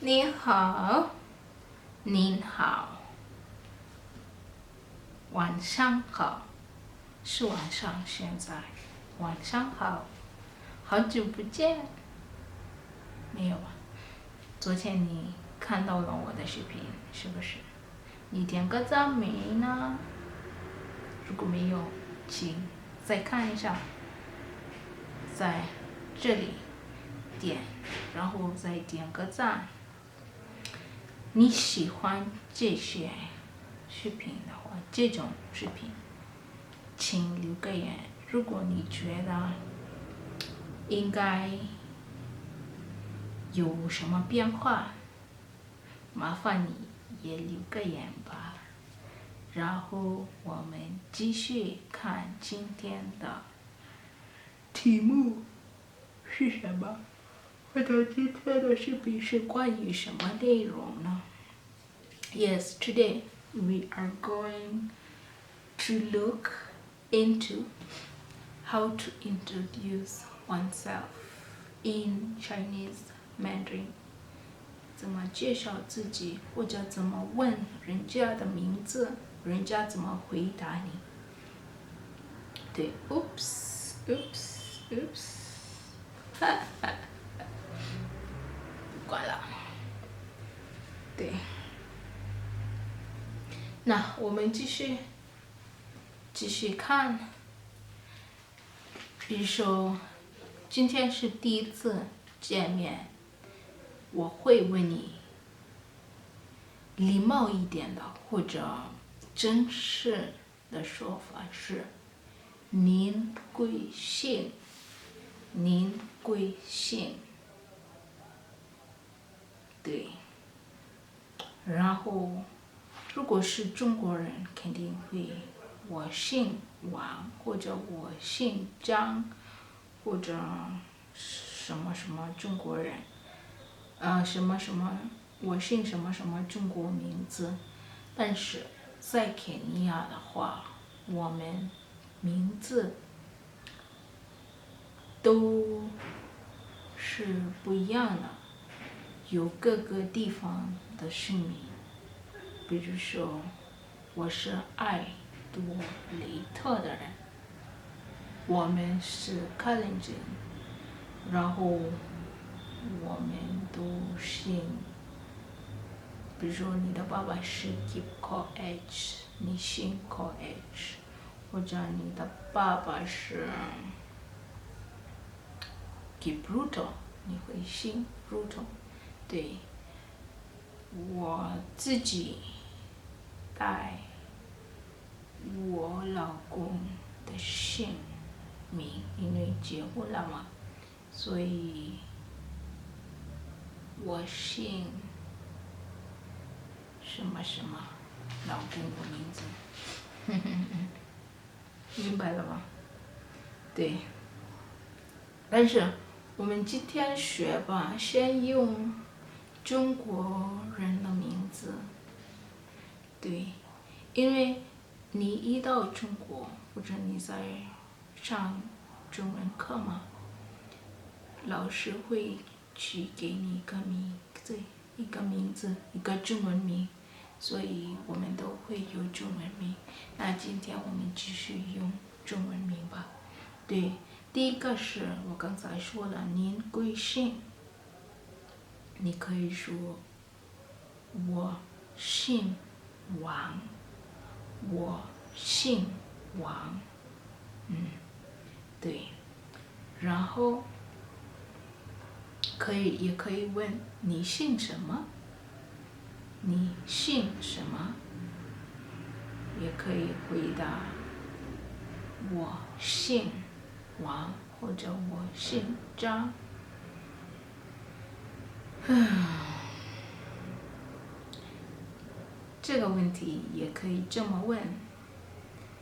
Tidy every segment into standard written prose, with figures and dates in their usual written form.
你好，您好，晚上好，是晚上，现在晚上好，好久不见，没有啊？昨天你看到了我的视频，是不是？你点个赞没呢？如果没有，请再看一下，在这里点，然后再点个赞。你喜欢这些视频的话，这种视频，请留个言。如果你觉得应该有什么变化，麻烦你也留个言吧。然后我们继续看今天的题目是什么？或者今天的视频是关于什么内容呢？ Yes, today we are going to look into how to introduce oneself in Chinese Mandarin. 怎么介绍自己，或者怎么问人家的名字，人家怎么回答你？对 ，oops，不管了。对，那我们继续看。比如说，今天是第一次见面，我会问你礼貌一点的或者正式的说法是您贵姓，您贵姓。对，然后如果是中国人肯定会我姓王，或者我姓张，或者什么什么中国人，什么什么我姓什么什么中国名字。但是在肯尼亚的话，我们名字都是不一样的，有各个地方的姓名。比如说，我是爱多雷特的人，我们是卡林人，然后我们都姓，比如说你的爸爸是 Kip Koech， 你姓 Koech， 或者你的爸爸是 Kip Ruto， 你会姓 Ruto。对，我自己带我老公的姓名，因为结婚了嘛，所以我姓什么什么，老公的名字，明白了吗？对，但是我们今天学吧，先用中国人的名字。对，因为你一到中国，或者你在上中文课嘛，老师会去给你一个名字，一个中文名，所以我们都会有中文名。那今天我们继续用中文名吧。对，第一个是我刚才说了，您贵姓？你可以说我姓王，我姓王，对，然后也可以问你姓什么？你姓什么？也可以回答我姓王，或者我姓张。这个问题也可以这么问：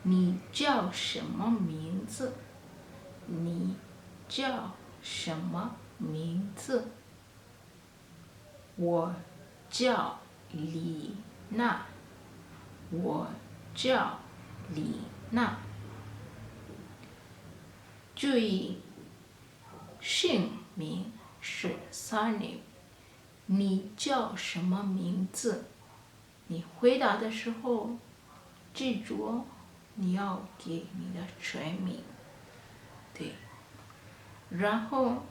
你叫什么名字？你叫什么名字？我叫李娜，我叫李娜。注意，姓名是 surname，你叫什么名字？你回答的时候，记住你要给你的全名。对，然后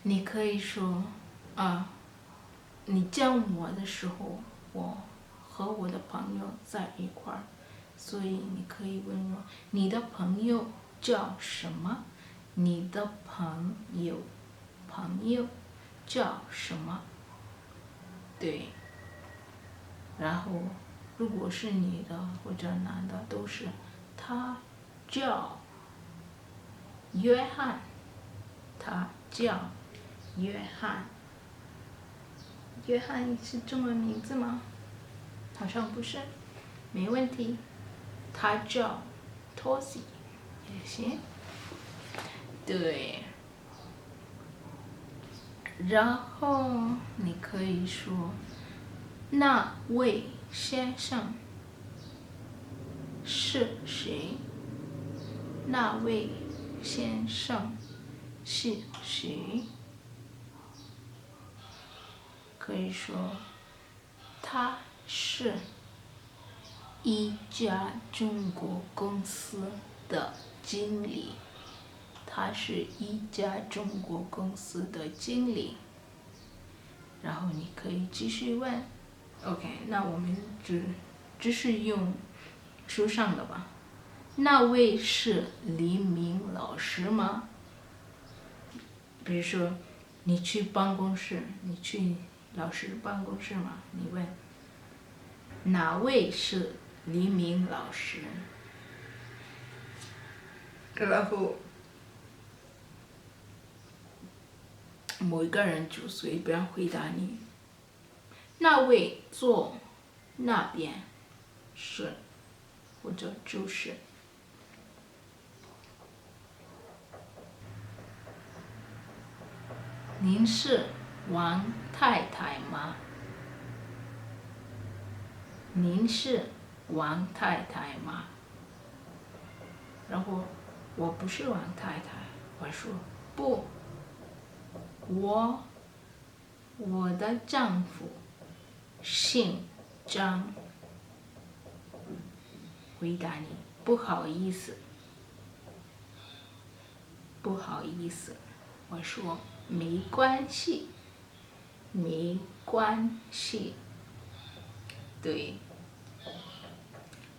你可以说你叫我的时候，我和我的朋友在一块儿，所以你可以问我，你的朋友叫什么？你的朋友叫什么？对，然后如果是女的或者男的，都是他叫约翰，他叫约翰。约翰是中文名字吗？好像不是，没问题。他叫 Tosi 也行。对，然后你可以说那位先生是谁？那位先生是谁？可以说他是一家中国公司的经理。他是一家中国公司的经理。然后你可以继续问。OK， 那我们只是用书上的吧。那位是黎明老师吗？比如说，你去办公室，你去老师办公室嘛，你问哪位是黎明老师？然后某一个人就随便回答你，那位坐那边是，或者就是。您是王太太吗？您是王太太吗？然后我不是王太太，我说不，我的丈夫姓张。回答你，不好意思，不好意思。我说没关系，没关系。对，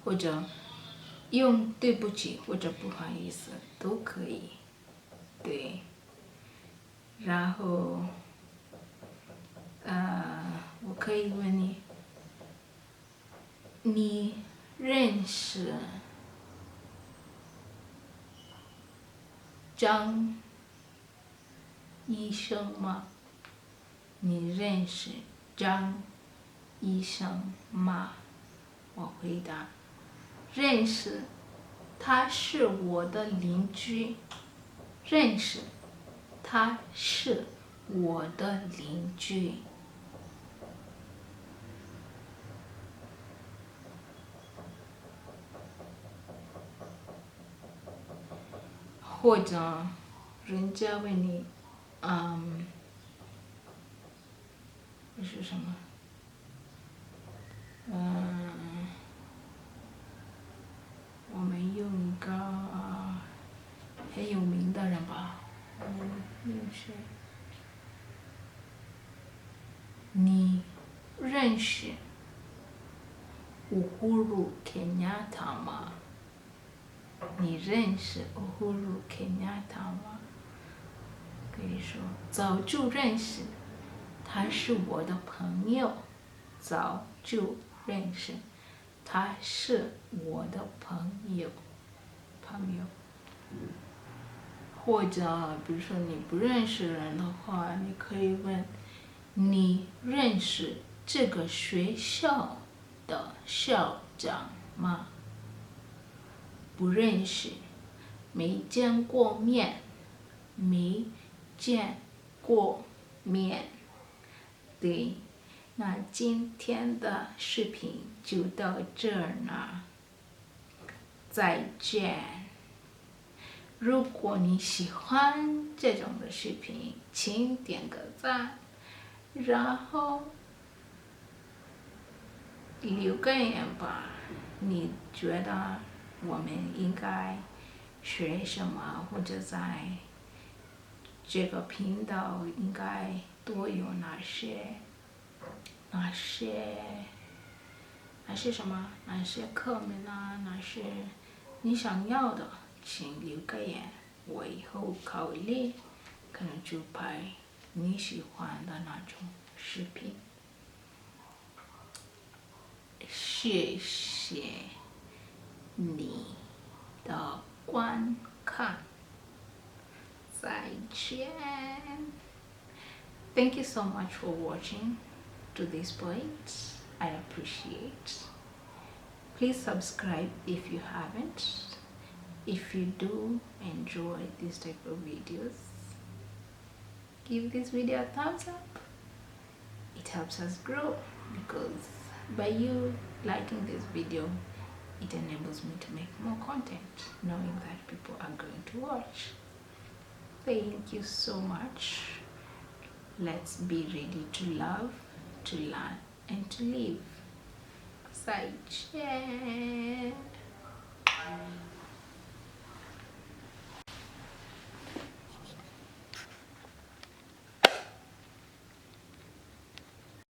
或者用对不起或者不好意思都可以。对，然后我可以问你，你认识张医生吗？你认识张医生吗？我回答认识，他是我的邻居。认识，他是我的邻居。或者人家问你，这是什么？我们用一个很有名的人吧，用谁？你认识Uhuru Kenyatta吗？你认识Uhuru Kenyatta吗？可以说早就认识，他是我的朋友。早就认识，他是我的朋友。或者比如说你不认识人的话，你可以问你认识这个学校的校长吗？不认识，没见过面，没见过面。对，那今天的视频就到这儿了，再见。如果你喜欢这种的视频，请点个赞，然后留个言吧，你觉得我们应该学什么，或者在这个频道应该多有哪些什么，哪些课门啊，哪些你想要的，请留个言，我以后考虑可能就拍你喜欢的那种视频。谢谢你的观看，再见。Thank you so much for watching to this point. I appreciate. Please subscribe if you haven't. If you do enjoy this type of videos, give this video a thumbs up. It helps us grow, because by you liking this video, it enables me to make more content, knowing that people are going to watch. Thank you so much. Let's be ready to love, to learn, and to live. 再见。